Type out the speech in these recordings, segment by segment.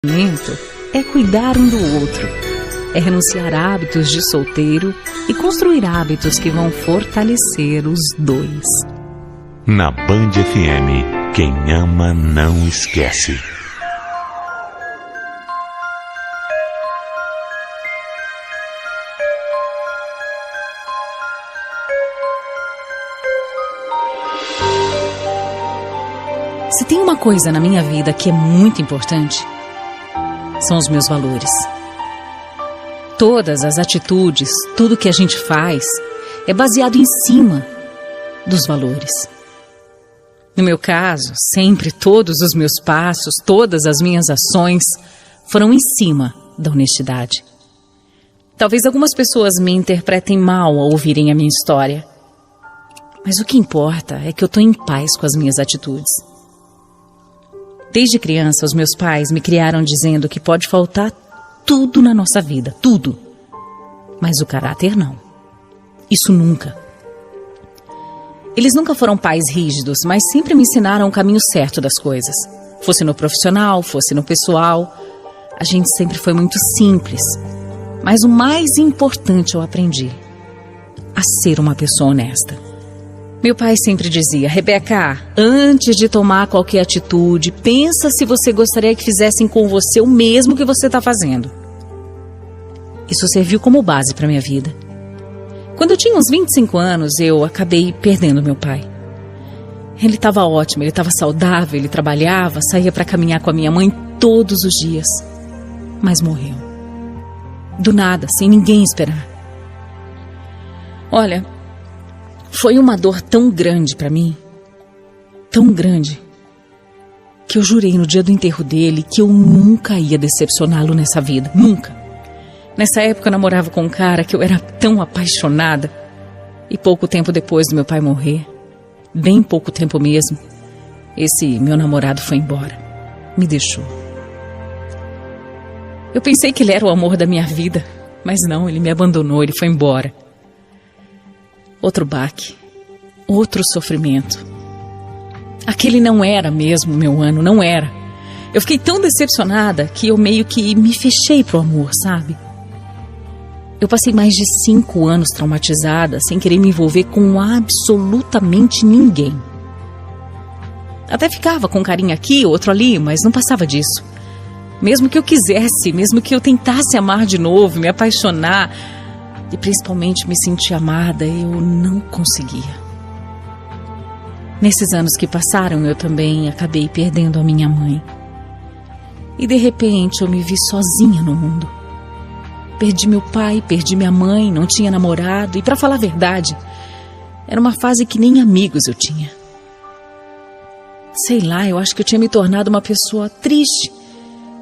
Relacionamento é cuidar um do outro, é renunciar a hábitos de solteiro e construir hábitos que vão fortalecer os dois. Na Band FM, quem ama não esquece. Se tem uma coisa na minha vida que é muito importante, são os meus valores. Todas as atitudes, tudo que a gente faz, é baseado em cima dos valores. No meu caso, sempre todos os meus passos, todas as minhas ações foram em cima da honestidade. Talvez algumas pessoas me interpretem mal ao ouvirem a minha história, mas o que importa é que eu estou em paz com as minhas atitudes. Desde criança, os meus pais me criaram dizendo que pode faltar tudo na nossa vida, tudo. Mas o caráter não. Isso nunca. Eles nunca foram pais rígidos, mas sempre me ensinaram o caminho certo das coisas. Fosse no profissional, fosse no pessoal. A gente sempre foi muito simples. Mas o mais importante eu aprendi: a ser uma pessoa honesta. Meu pai sempre dizia: Rebeca, antes de tomar qualquer atitude, pensa se você gostaria que fizessem com você o mesmo que você está fazendo. Isso serviu como base para minha vida. Quando eu tinha uns 25 anos, eu acabei perdendo meu pai. Ele estava ótimo, ele estava saudável, ele trabalhava, saía para caminhar com a minha mãe todos os dias. Mas morreu. Do nada, sem ninguém esperar. Olha, foi uma dor tão grande para mim, tão grande, que eu jurei no dia do enterro dele que eu nunca ia decepcioná-lo nessa vida, nunca. Nessa época eu namorava com um cara que eu era tão apaixonada, e pouco tempo depois do meu pai morrer, bem pouco tempo mesmo, esse meu namorado foi embora, me deixou. Eu pensei que ele era o amor da minha vida, mas não, ele me abandonou, ele foi embora. Outro baque, outro sofrimento. Aquele não era mesmo o meu ano, não era. Eu fiquei tão decepcionada que eu meio que me fechei pro amor, sabe? Eu passei mais de 5 anos traumatizada, sem querer me envolver com absolutamente ninguém. Até ficava com um carinho aqui, outro ali, mas não passava disso. Mesmo que eu quisesse, mesmo que eu tentasse amar de novo, me apaixonar e principalmente me sentir amada, eu não conseguia. Nesses anos que passaram, eu também acabei perdendo a minha mãe. E de repente eu me vi sozinha no mundo. Perdi meu pai, perdi minha mãe, não tinha namorado e, para falar a verdade, era uma fase que nem amigos eu tinha. Sei lá, eu acho que eu tinha me tornado uma pessoa triste.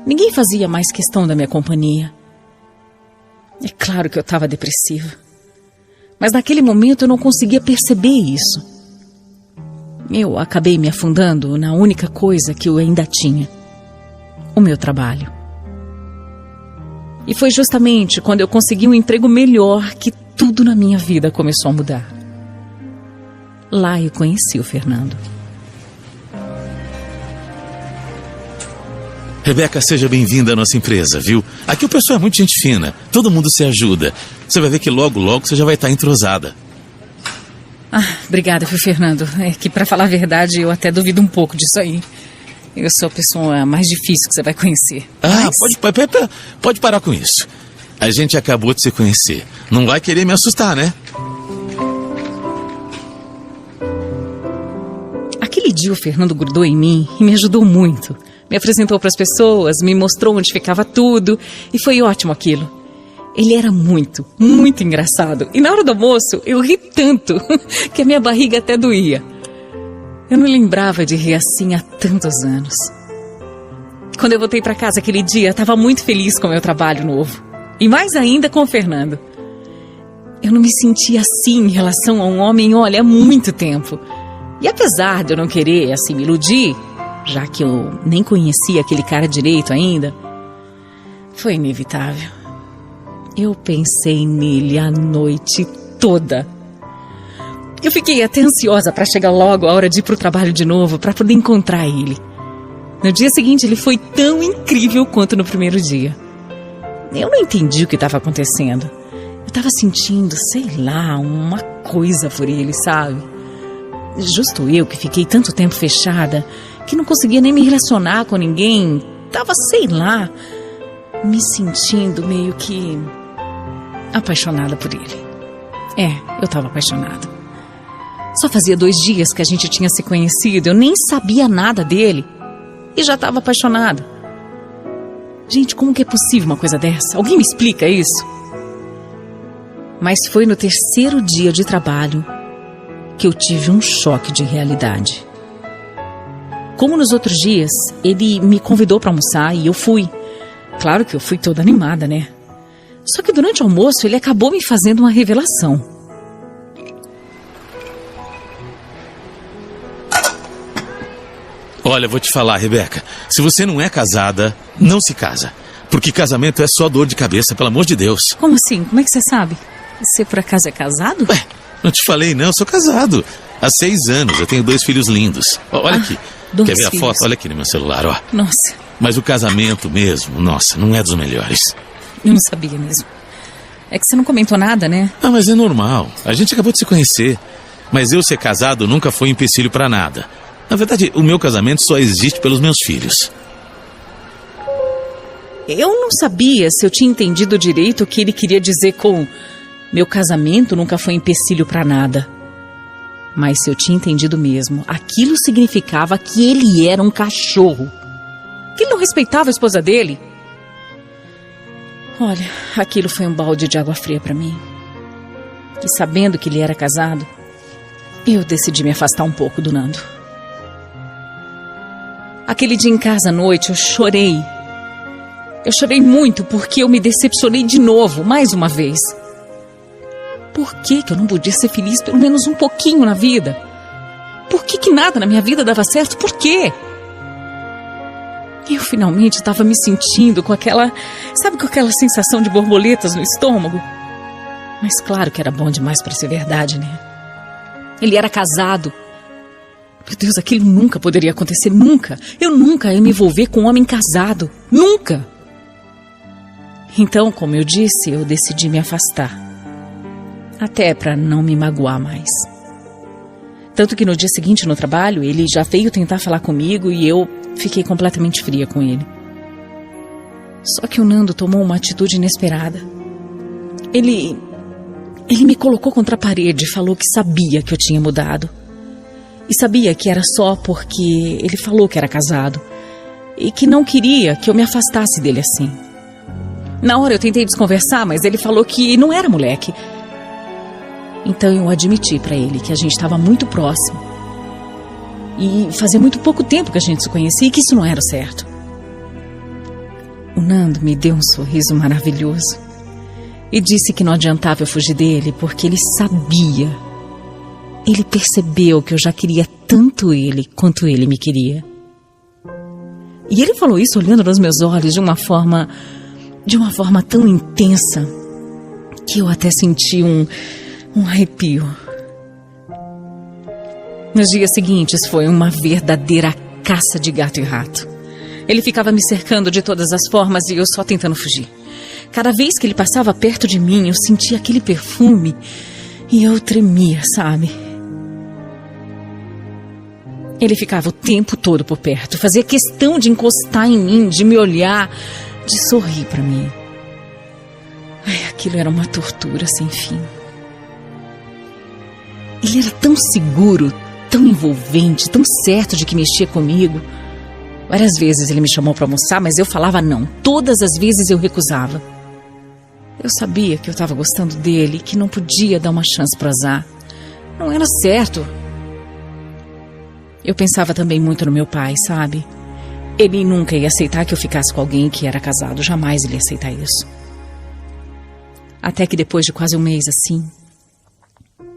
Ninguém fazia mais questão da minha companhia. É claro que eu estava depressiva, mas naquele momento eu não conseguia perceber isso. Eu acabei me afundando na única coisa que eu ainda tinha: o meu trabalho. E foi justamente quando eu consegui um emprego melhor que tudo na minha vida começou a mudar. Lá eu conheci o Fernando. Rebeca, seja bem-vinda à nossa empresa, viu? Aqui o pessoal é muito gente fina, todo mundo se ajuda. Você vai ver que logo, logo você já vai estar entrosada. Obrigada, Fernando. É que, pra falar a verdade, eu até duvido um pouco disso aí. Eu sou a pessoa mais difícil que você vai conhecer. Mas... pode parar com isso. A gente acabou de se conhecer. Não vai querer me assustar, né? Aquele dia o Fernando grudou em mim e me ajudou muito. Me apresentou para as pessoas, me mostrou onde ficava tudo, e foi ótimo aquilo. Ele era muito, muito engraçado. E na hora do almoço, eu ri tanto que a minha barriga até doía. Eu não lembrava de rir assim há tantos anos. Quando eu voltei para casa aquele dia, estava muito feliz com o meu trabalho novo. E mais ainda com o Fernando. Eu não me sentia assim em relação a um homem, olha, há muito tempo. E apesar de eu não querer, assim, me iludir, já que eu nem conhecia aquele cara direito ainda, foi inevitável. Eu pensei nele a noite toda. Eu fiquei até ansiosa para chegar logo a hora de ir para o trabalho de novo, para poder encontrar ele. No dia seguinte, ele foi tão incrível quanto no primeiro dia. Eu não entendi o que estava acontecendo. Eu estava sentindo, sei lá, uma coisa por ele, sabe? Justo eu, que fiquei tanto tempo fechada, que não conseguia nem me relacionar com ninguém, estava, sei lá, me sentindo meio que apaixonada por ele. Eu estava apaixonada. Só fazia 2 dias que a gente tinha se conhecido, eu nem sabia nada dele e já estava apaixonada. Gente, como que é possível uma coisa dessa? Alguém me explica isso? Mas foi no 3º dia de trabalho que eu tive um choque de realidade. Como nos outros dias, ele me convidou para almoçar e eu fui. Claro que eu fui toda animada, né? Só que durante o almoço ele acabou me fazendo uma revelação. Olha, vou te falar, Rebeca. Se você não é casada, não se casa. Porque casamento é só dor de cabeça, pelo amor de Deus. Como assim? Como é que você sabe? Você por acaso é casado? Ué, não te falei não, eu sou casado. Há 6 anos, eu tenho 2 filhos lindos. Olha aqui. Quer ver a foto? Olha aqui no meu celular, ó. Nossa. Mas o casamento mesmo, nossa, não é dos melhores. Eu não sabia mesmo. É que você não comentou nada, né? Ah, mas é normal. A gente acabou de se conhecer. Mas eu ser casado nunca foi empecilho pra nada. Na verdade, o meu casamento só existe pelos meus filhos. Eu não sabia se eu tinha entendido direito o que ele queria dizer com meu casamento nunca foi empecilho pra nada. Mas se eu tinha entendido mesmo, aquilo significava que ele era um cachorro. Que ele não respeitava a esposa dele. Olha, aquilo foi um balde de água fria pra mim. E sabendo que ele era casado, eu decidi me afastar um pouco do Nando. Aquele dia em casa à noite eu chorei. Eu chorei muito porque eu me decepcionei de novo, mais uma vez. Por que eu não podia ser feliz pelo menos um pouquinho na vida? Por que nada na minha vida dava certo? Por quê? Eu finalmente estava me sentindo com aquela... Sabe, com aquela sensação de borboletas no estômago? Mas claro que era bom demais para ser verdade, né? Ele era casado. Meu Deus, aquilo nunca poderia acontecer, nunca. Eu nunca ia me envolver com um homem casado. Nunca! Então, como eu disse, eu decidi me afastar. Até para não me magoar mais. Tanto que no dia seguinte no trabalho, ele já veio tentar falar comigo e eu fiquei completamente fria com ele. Só que o Nando tomou uma atitude inesperada. Ele me colocou contra a parede e falou que sabia que eu tinha mudado. E sabia que era só porque ele falou que era casado. E que não queria que eu me afastasse dele assim. Na hora eu tentei desconversar, mas ele falou que não era moleque. Então eu admiti pra ele que a gente estava muito próximo. E fazia muito pouco tempo que a gente se conhecia e que isso não era certo. O Nando me deu um sorriso maravilhoso. E disse que não adiantava eu fugir dele porque ele sabia. Ele percebeu que eu já queria tanto ele quanto ele me queria. E ele falou isso olhando nos meus olhos de uma forma tão intensa que eu até senti um arrepio. Nos dias seguintes foi uma verdadeira caça de gato e rato. Ele ficava me cercando de todas as formas e eu só tentando fugir. Cada vez que ele passava perto de mim, eu sentia aquele perfume e eu tremia, sabe? Ele ficava o tempo todo por perto, fazia questão de encostar em mim, de me olhar, de sorrir pra mim. Ai, aquilo era uma tortura sem fim. Ele era tão seguro, tão envolvente, tão certo de que mexia comigo. Várias vezes ele me chamou para almoçar, mas eu falava não. Todas as vezes eu recusava. Eu sabia que eu estava gostando dele, que não podia dar uma chance pro azar. Não era certo. Eu pensava também muito no meu pai, sabe? Ele nunca ia aceitar que eu ficasse com alguém que era casado. Jamais ele ia aceitar isso. Até que depois de quase um mês assim,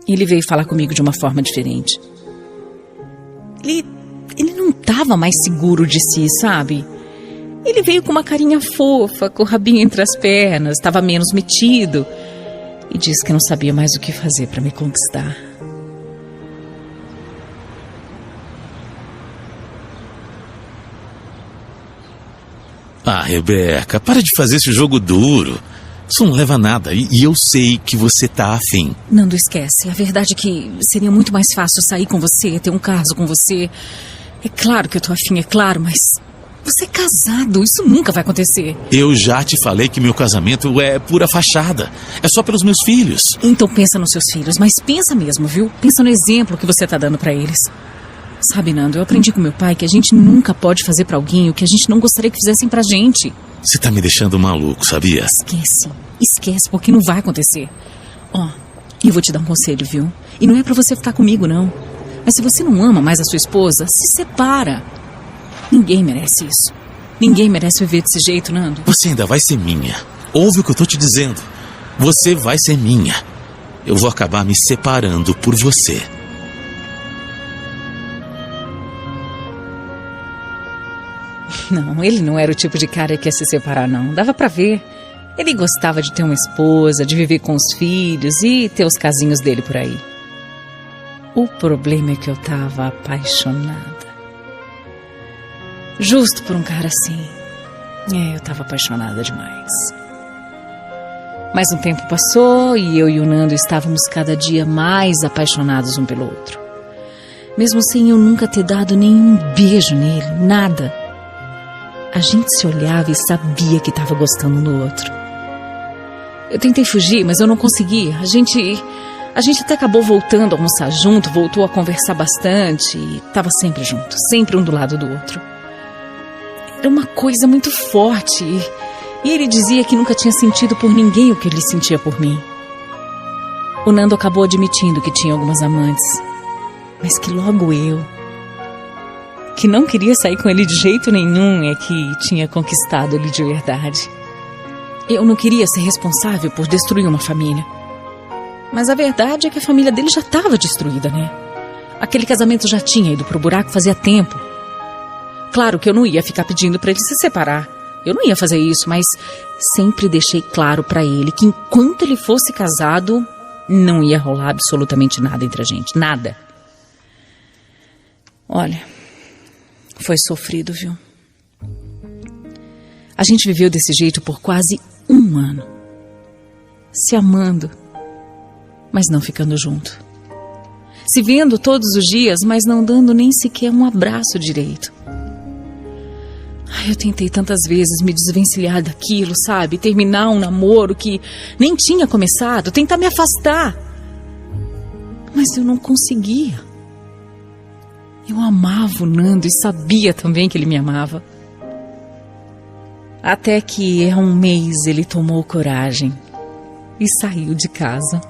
ele veio falar comigo de uma forma diferente. Ele não estava mais seguro de si, sabe? Ele veio com uma carinha fofa, com o rabinho entre as pernas, estava menos metido e disse que não sabia mais o que fazer para me conquistar. Ah, Rebeca, para de fazer esse jogo duro. Isso não leva a nada e eu sei que você tá afim. Nando, esquece. A verdade é que seria muito mais fácil sair com você, ter um caso com você. É claro que eu tô afim, é claro, mas você é casado, isso nunca vai acontecer. Eu já te falei que meu casamento é pura fachada. É só pelos meus filhos. Então pensa nos seus filhos, mas pensa mesmo, viu? Pensa no exemplo que você tá dando pra eles. Sabe, Nando, eu aprendi com meu pai que a gente nunca pode fazer pra alguém o que a gente não gostaria que fizessem pra gente. Você tá me deixando maluco, sabia? Esquece, porque não vai acontecer. Ó, eu vou te dar um conselho, viu? E não é pra você ficar comigo, não. Mas se você não ama mais a sua esposa, se separa. Ninguém merece isso. Ninguém merece viver desse jeito, Nando. Você ainda vai ser minha. Ouve o que eu tô te dizendo. Você vai ser minha. Eu vou acabar me separando por você. Não, ele não era o tipo de cara que ia se separar, não. Dava pra ver. Ele gostava de ter uma esposa, de viver com os filhos e ter os casinhos dele por aí. O problema é que eu tava apaixonada. Justo por um cara assim. Eu tava apaixonada demais. Mas um tempo passou e eu e o Nando estávamos cada dia mais apaixonados um pelo outro. Mesmo sem eu nunca ter dado nenhum beijo nele, nada. A gente se olhava e sabia que estava gostando um do outro. Eu tentei fugir, mas eu não consegui. A gente até acabou voltando a almoçar junto, voltou a conversar bastante e estava sempre junto, sempre um do lado do outro. Era uma coisa muito forte e ele dizia que nunca tinha sentido por ninguém o que ele sentia por mim. O Nando acabou admitindo que tinha algumas amantes, mas que logo eu, que não queria sair com ele de jeito nenhum, é que tinha conquistado ele de verdade. Eu não queria ser responsável por destruir uma família. Mas a verdade é que a família dele já estava destruída, né? Aquele casamento já tinha ido pro buraco fazia tempo. Claro que eu não ia ficar pedindo para ele se separar. Eu não ia fazer isso, mas sempre deixei claro para ele que enquanto ele fosse casado, não ia rolar absolutamente nada entre a gente. Nada. Olha, foi sofrido, viu? A gente viveu desse jeito por quase 1 ano. Se amando, mas não ficando junto. Se vendo todos os dias, mas não dando nem sequer um abraço direito. Eu tentei tantas vezes me desvencilhar daquilo, sabe? Terminar um namoro que nem tinha começado, tentar me afastar. Mas eu não conseguia. Eu amava o Nando e sabia também que ele me amava. Até que há 1 mês ele tomou coragem e saiu de casa.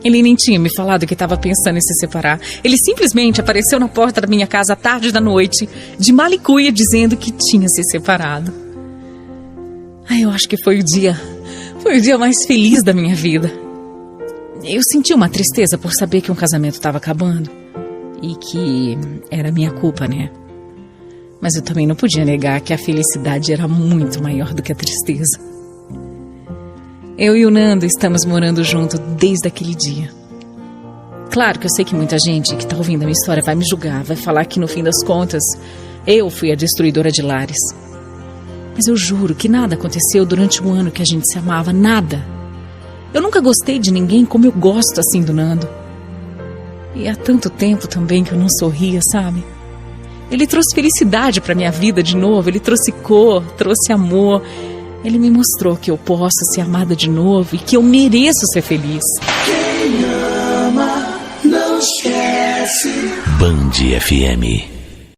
Ele nem tinha me falado que estava pensando em se separar. Ele simplesmente apareceu na porta da minha casa à tarde da noite, de mala e cuia, dizendo que tinha se separado. Eu acho que foi o dia mais feliz da minha vida. Eu senti uma tristeza por saber que um casamento estava acabando e que era minha culpa, né? Mas eu também não podia negar que a felicidade era muito maior do que a tristeza. Eu e o Nando estamos morando junto desde aquele dia. Claro que eu sei que muita gente que está ouvindo a minha história vai me julgar, vai falar que no fim das contas eu fui a destruidora de lares. Mas eu juro que nada aconteceu durante o ano que a gente se amava, nada. Eu nunca gostei de ninguém como eu gosto assim do Nando. E há tanto tempo também que eu não sorria, sabe? Ele trouxe felicidade para minha vida de novo, ele trouxe cor, trouxe amor. Ele me mostrou que eu posso ser amada de novo e que eu mereço ser feliz. Quem ama, não esquece. Band FM.